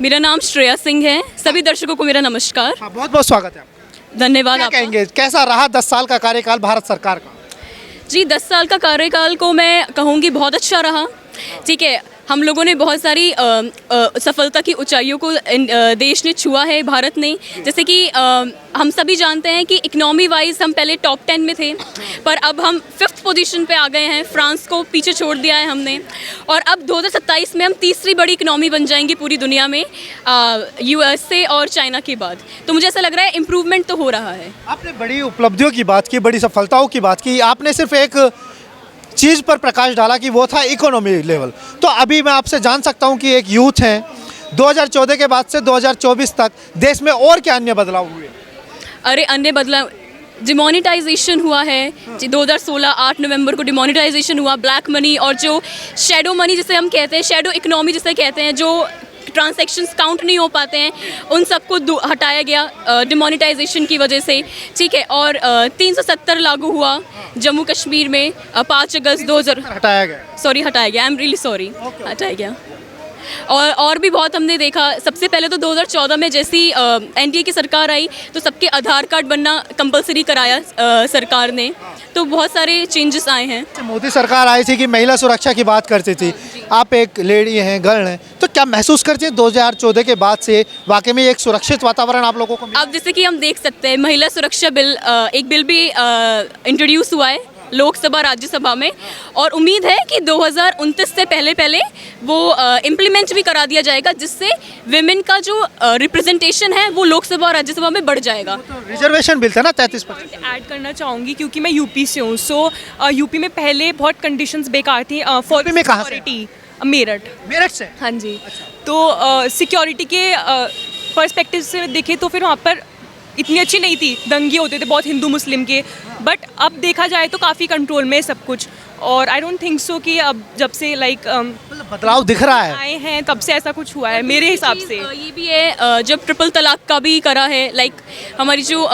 मेरा नाम श्रेया सिंह है। सभी दर्शकों को मेरा नमस्कार। हाँ, बहुत बहुत स्वागत है आपका। धन्यवाद क्या आपका। कहेंगे, कैसा रहा 10 साल का कार्यकाल भारत सरकार का? जी 10 साल का कार्यकाल को मैं कहूँगी बहुत अच्छा रहा। ठीक है, हम लोगों ने बहुत सारी सफलता की ऊंचाइयों को देश ने छुआ है, भारत ने। जैसे कि हम सभी जानते हैं कि इकनॉमी वाइज हम पहले टॉप 10 में थे, पर अब हम 5th पोजीशन पे आ गए हैं। फ्रांस को पीछे छोड़ दिया है हमने, और अब 2027 में हम तीसरी बड़ी इकनॉमी बन जाएंगी पूरी दुनिया में, USA और चाइना के बाद। तो मुझे ऐसा लग रहा है इम्प्रूवमेंट तो हो रहा है। आपने बड़ी उपलब्धियों की बात की, बड़ी सफलताओं की बात की, आपने सिर्फ एक चीज़ पर प्रकाश डाला कि वो था इकोनॉमी लेवल। तो अभी मैं आपसे जान सकता हूँ कि एक यूथ हैं, 2014 के बाद से 2024 तक देश में और क्या अन्य बदलाव हुए? अरे अन्य बदलाव, डिमोनिटाइजेशन हुआ है। 2016 8 नवंबर को डिमोनिटाइजेशन हुआ। ब्लैक मनी और जो शेडो मनी जिसे हम कहते हैं, शेडो इकोनॉमी जिसे कहते हैं, जो ट्रांजैक्शंस काउंट नहीं हो पाते हैं, उन सबको हटाया गया डिमोनिटाइजेशन की वजह से। ठीक है, और 370 लागू हुआ जम्मू कश्मीर में 5 अगस्त 2000। हटाया गया? सॉरी, हटाया गया। आई एम रियली सॉरी, हटाया गया। और भी बहुत हमने देखा। सबसे पहले तो 2014 में जैसी NDA की सरकार आई तो सबके आधार कार्ड बनना कंपलसरी कराया सरकार ने। तो बहुत सारे चेंजेस आए हैं। मोदी सरकार आई थी कि महिला सुरक्षा की बात करती थी। आप एक लेडी हैं, गर्ल हैं, तो क्या महसूस करती हैं 2014 के बाद से वाकई में एक सुरक्षित वातावरण आप लोगों को मिला? अब जैसे कि हम देख सकते हैं, महिला सुरक्षा बिल, एक बिल भी इंट्रोड्यूस हुआ है लोकसभा राज्यसभा में, और उम्मीद है कि 2029 से पहले वो इम्प्लीमेंट भी करा दिया जाएगा, जिससे विमेन का जो रिप्रेजेंटेशन है वो लोकसभा और राज्यसभा में बढ़ जाएगा। तो रिजर्वेशन बिल था ना 33%। ऐड करना चाहूँगी क्योंकि मैं यूपी से हूँ। सो यूपी में पहले बहुत कंडीशंस बेकार थी फॉर यूपी में कहाँ से? सिक्योरिटी। मेरठ। मेरठ से? हाँ जी। तो सिक्योरिटी के पर्सपेक्टिव से देखें तो फिर वहाँ पर इतनी अच्छी नहीं थी, दंगे होते थे बहुत हिंदू मुस्लिम के, बट अब देखा जाए तो काफ़ी कंट्रोल में है सब कुछ। और आई डोंट थिंक सो कि अब जब से बदलाव दिख रहा है आए हैं तब से ऐसा कुछ हुआ है मेरे हिसाब से। ये भी है, जब ट्रिपल तलाक का भी करा है, हमारी जो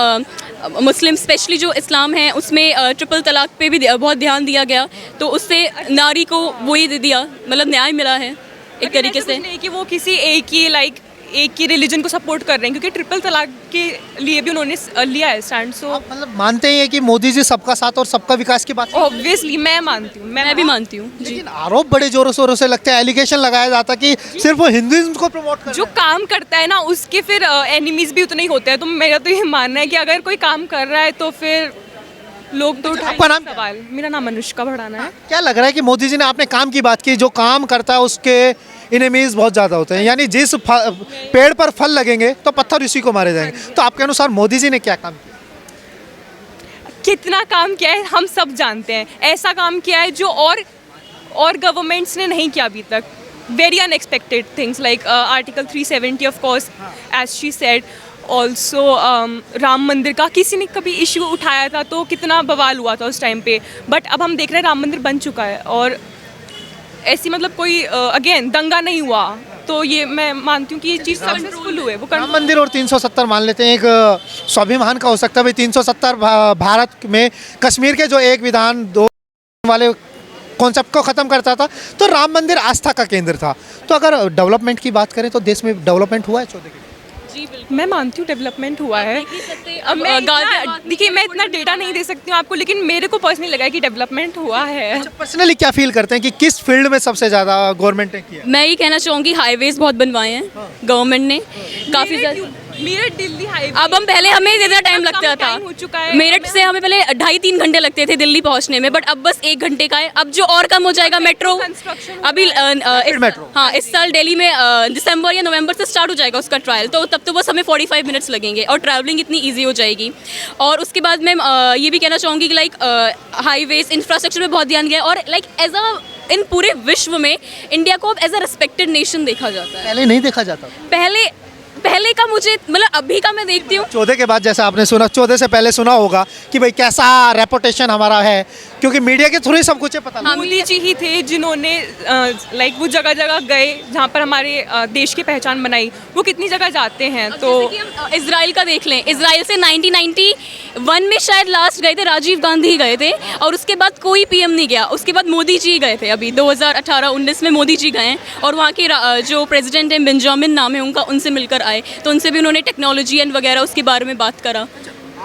मुस्लिम स्पेशली जो इस्लाम है उसमें ट्रिपल तलाक पे भी बहुत ध्यान दिया गया, तो उससे नारी को वही दे दिया, मतलब न्याय मिला है एक तरीके से। नहीं कि वो किसी एक ही रिलीजन को सपोर्ट कर रहे हैं, क्योंकि ट्रिपल तलाक के लिए भी उन्होंने लिया है स्टैंड। सो मतलब मानते हैं कि मोदी जी सबका साथ और सबका विकास की बात? ऑब्वियसली मैं मानती हूँ, मैं भी मानती हूँ जी। लेकिन आरोप बड़े जोरों शोरों से लगते हैं, एलिगेशन लगाया जाता है कि सिर्फ वो हिंदुइज्म को प्रमोट कर जो काम करता है ना उसके फिर एनिमीज भी उतने ही होते हैं। तो मेरा तो ये मानना है कि अगर कोई काम कर रहा है तो फिर लोग तो आपका नाम क्या? सवाल। मेरा नाम अनुष्का भड़ाना है। क्या लग रहा है कि मोदी जी ने, आपने काम की बात की, जो काम करता है उसके इनेमीज बहुत ज़्यादा होते हैं, यानी जिस पेड़ पर फल लगेंगे तो पत्थर उसी को मारे जाएंगे। तो आपके अनुसार मोदी जी ने क्या काम किया? कितना काम किया है हम सब जानते हैं। ऐसा काम किया है जो और गवर्नमेंट्स ने नहीं किया अभी तक। Very unexpected things like article 370 of course as she said. Also Ram Mandir का किसी ने कभी इशू उठाया था तो कितना बवाल हुआ था उस टाइम पे, बट अब हम देख रहे हैं राम मंदिर बन चुका है और ऐसी मतलब कोई अगेन दंगा नहीं हुआ। तो ये मैं मानती हूँ कि ये चीज़ सक्सेसफुल हुए। वो राम मंदिर और 370 मान लेते हैं, एक स्वाभिमान का हो सकता है भाई। 370 भारत में कश्मीर के जो एक विधान दो वाले कॉन्सेप्ट को ख़त्म करता था, तो राम मंदिर आस्था का केंद्र था। तो अगर डेवलपमेंट की बात करें तो देश में डेवलपमेंट हुआ है 14 के? जी बिल्कुल, मैं मानती हूँ डेवलपमेंट हुआ है। अब देखिए मैं इतना डेटा नहीं दे सकती हूँ आपको, लेकिन मेरे को पर्सनली लगा है कि डेवलपमेंट हुआ है। पर्सनली क्या फील करते हैं कि किस फील्ड में सबसे ज़्यादा गवर्नमेंट ने किया? मैं ये कहना चाहूँगी हाईवेज बहुत बनवाए हैं गवर्नमेंट ने, काफ़ी ज़्यादा। मेरठ दिल्ली हाईवे अब हम पहले हमें ज़्यादा टाइम लगता था, हो चुका है। मेरठ से हमें पहले 2.5-3 घंटे लगते थे दिल्ली पहुंचने में, बट अब बस 1 घंटे का है। अब जो और कम हो जाएगा मेट्रो अभी मेट्रो। हाँ, इस साल दिल्ली में दिसंबर या नवंबर से स्टार्ट हो जाएगा उसका ट्रायल, तो तब तो बस हमें 45 मिनट्स लगेंगे और ट्रैवलिंग इतनी ईजी हो जाएगी। और उसके बाद मैं ये भी कहना चाहूँगी कि हाईवेज इंफ्रास्ट्रक्चर में बहुत ध्यान दिया है, और एज अ इन पूरे विश्व में इंडिया को अब एज अ रिस्पेक्टेड नेशन देखा जाता है। पहले नहीं देखा जाता। पहले पहले का मुझे मतलब अभी का मैं देखती हूँ। 14 के बाद जैसा आपने सुना, 14 से पहले सुना होगा कि भाई कैसा रेपुटेशन हमारा है, क्योंकि मीडिया के थ्रू ही सब कुछ पता लगा। मोदी जी ही थे जिन्होंने लाइक वो जगह जगह गए जहाँ पर हमारे देश की पहचान बनाई। वो कितनी जगह जाते हैं तो जैसे कि हम इसराइल का देख लें, इसराइल से 1991 में शायद लास्ट गए थे, राजीव गांधी ही गए थे, और उसके बाद कोई पीएम नहीं गया। उसके बाद मोदी जी गए थे, अभी 2018-19 में मोदी जी गए हैं, और वहाँ के जो प्रेसिडेंट हैं, बेंजामिन नाम है उनका, उनसे मिलकर आए, तो उनसे भी उन्होंने टेक्नोलॉजी एंड वगैरह उसके बारे में बात करा।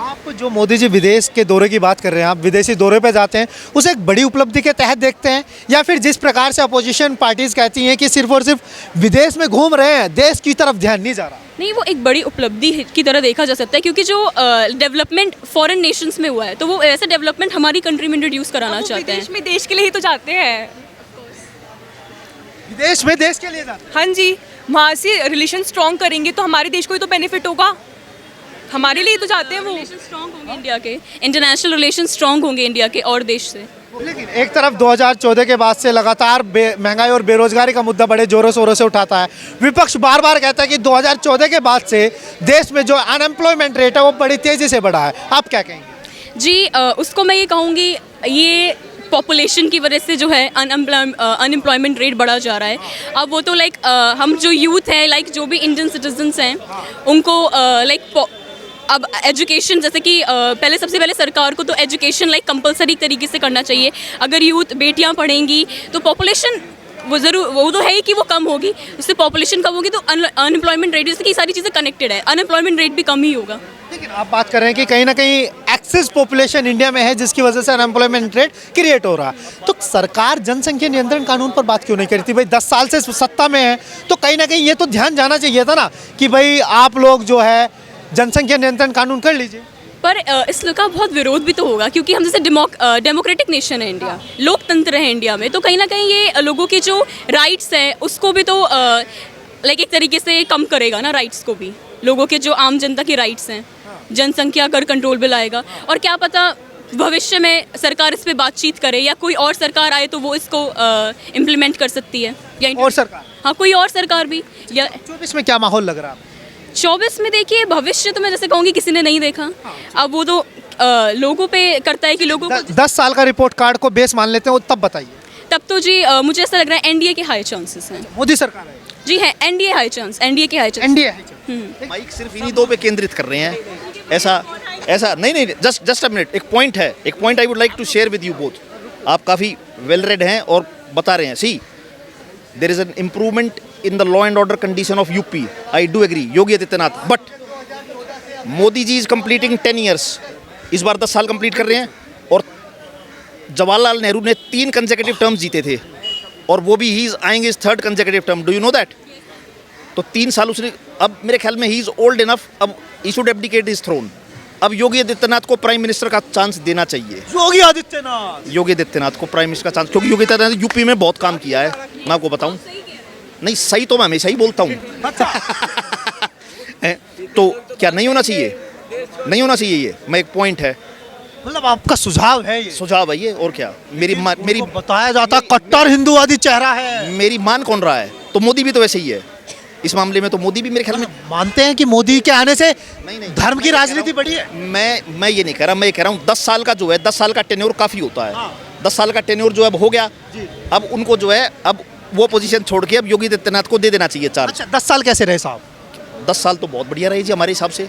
आप जो मोदी जी विदेश के दौरे की बात कर रहे हैं, आप विदेशी दौरे पे जाते हैं, उसे एक बड़ी उपलब्धि के तहत देखते हैं, या फिर जिस प्रकार से अपोजिशन पार्टीज कहती हैं कि सिर्फ और सिर्फ विदेश में घूम रहे हैं, देश की तरफ ध्यान नहीं जा रहा? नहीं, वो एक बड़ी उपलब्धि की तरह देखा जा सकता है, क्योंकि जो डेवलपमेंट फॉरेन नेशंस में हुआ है, तो वो ऐसा डेवलपमेंट हमारी कंट्री में इंट्रोड्यूस कराना चाहते हैं। विदेश में देश के लिए ही तो जाते हैं। विदेश में देश के लिए जाते हैं। हाँ जी, वहाँ से रिलेशन स्ट्रॉन्ग करेंगे तो हमारे देश को ही तो बेनिफिट होगा, हमारे लिए ही तो जाते हैं वो। रिलेशन स्ट्रांग होंगे इंडिया के, इंटरनेशनल रिलेशन स्ट्रांग होंगे इंडिया के और देश से। लेकिन एक तरफ 2014 के बाद से लगातार महंगाई और बेरोजगारी का मुद्दा बड़े जोरों शोरों से उठाता है। विपक्ष बार बार कहता है कि 2014 के बाद से देश में जो अनएम्प्लॉयमेंट रेट है वो बड़ी तेज़ी से बढ़ा है। आप क्या कहेंगे? जी, उसको मैं ये कहूँगी, ये पॉपुलेशन की वजह से जो है अनएम्प्लॉयमेंट रेट बढ़ा जा रहा है। अब वो तो लाइक हम जो यूथ है, लाइक जो भी इंडियन सिटीजन्स हैं, उनको लाइक अब एजुकेशन, जैसे कि पहले सबसे पहले सरकार को तो एजुकेशन लाइक कंपलसरी तरीके से करना चाहिए। अगर यूथ बेटियां पढ़ेंगी तो पॉपुलेशन वो तो है ही कि वो कम होगी, उससे पॉपुलेशन कम होगी तो अनएम्प्लॉयमेंट रेट, जैसे कि सारी चीज़ें कनेक्टेड है, अनएम्प्लॉयमेंट रेट भी कम ही होगा। लेकिन आप बात कर रहे हैं कि कहीं ना कहीं एक्सेस पॉपुलेशन इंडिया में है, जिसकी वजह से अनएम्प्लॉयमेंट रेट क्रिएट हो रहा है। तो सरकार जनसंख्या नियंत्रण कानून पर बात क्यों नहीं करती? भाई 10 साल से सत्ता में है, तो कहीं ना कहीं ये तो ध्यान जाना चाहिए था ना कि भाई आप लोग जो है जनसंख्या नियंत्रण कानून कर लीजिए। पर इसका बहुत विरोध भी तो होगा, क्योंकि हम जैसे डेमोक्रेटिक नेशन है इंडिया, लोकतंत्र है इंडिया में, तो कहीं ना कहीं ये लोगों के जो राइट्स हैं उसको भी तो लाइक एक तरीके से कम करेगा ना, राइट्स को भी, लोगों के जो आम जनता के राइट्स हैं। जनसंख्या अगर कंट्रोल में लाएगा, और क्या पता भविष्य में सरकार इस पर बातचीत करे, या कोई और सरकार आए तो वो इसको इम्प्लीमेंट कर सकती है, या और सरकार, हाँ कोई और सरकार भी। या 24 में क्या माहौल लग रहा है? 24 में देखिए, भविष्य तो मैं जैसे कहूँगी किसी ने नहीं देखा। अब वो तो लोगों पे करता है कि लोगों को 10 साल का रिपोर्ट कार्ड को बेस मान लेते हैं, वो तब बताइए। तब तो जी मुझे ऐसा लग रहा है एनडीए के हाई चांसेस हैं। मोदी सरकार है जी है, एनडीए हाई चांस, एनडीए के हाई चांस। एनडीए है। माइक सिर्फ इन्हीं दो पे केंद्रित कर रहे हैं। ऐसा नहीं, जस्ट अ मिनट। एक point I would like to share with you both. आप काफ़ी वेल रेड हैं और बता रहे हैं। See, there is an improvement in the law and order condition of UP. I do agree, Yogi Adityanath, but Modi ji is completing 10 years, इस बार 10 साल complete कर रहे हैं, और जवाहरलाल नेहरू ने 3 कंसेक्यूटिव टर्म्स जीते थे, और वो भी ही आएंगे इस 3rd consecutive term. Do you know that? तो 3 साल उसने, अब मेरे ख्याल में ही इज ओल्ड इनफ, अब he should abdicate his throne. अब योगी आदित्यनाथ को प्राइम मिनिस्टर का चांस देना चाहिए। योगी आदित्यनाथ को प्राइम मिनिस्टर का चांस, क्योंकि योगी आदित्यनाथ यूपी में बहुत काम किया है। मैं आपको बताऊं, नहीं सही तो मैं हमेशा ही बोलता हूँ। तो क्या नहीं होना चाहिए? नहीं होना चाहिए, ये मैं एक पॉइंट है। मतलब आपका सुझाव है ये? सुझाव है ये, और क्या। मेरी बताया जाता कट्टर हिंदूवादी चेहरा है। मेरी मान कौन रहा है? तो मोदी भी तो वैसे ही है इस मामले में। तो मोदी भी मेरे ख्याल में मानते हैं कि मोदी के आने से नहीं, धर्म की राजनीति बढ़ी है। मैं ये नहीं कह रहा, मैं ये कह रहा हूँ 10 साल का जो है, 10 साल का टेन्योर काफ़ी होता है। 10 साल का टेन्योर जो अब हो गया, अब उनको जो है, अब वो पोजीशन छोड़ के अब योगी आदित्यनाथ को दे देना चाहिए चार्ज। अच्छा, 10 साल कैसे रहे साहब? 10 साल तो बहुत बढ़िया रही जी हमारे हिसाब से।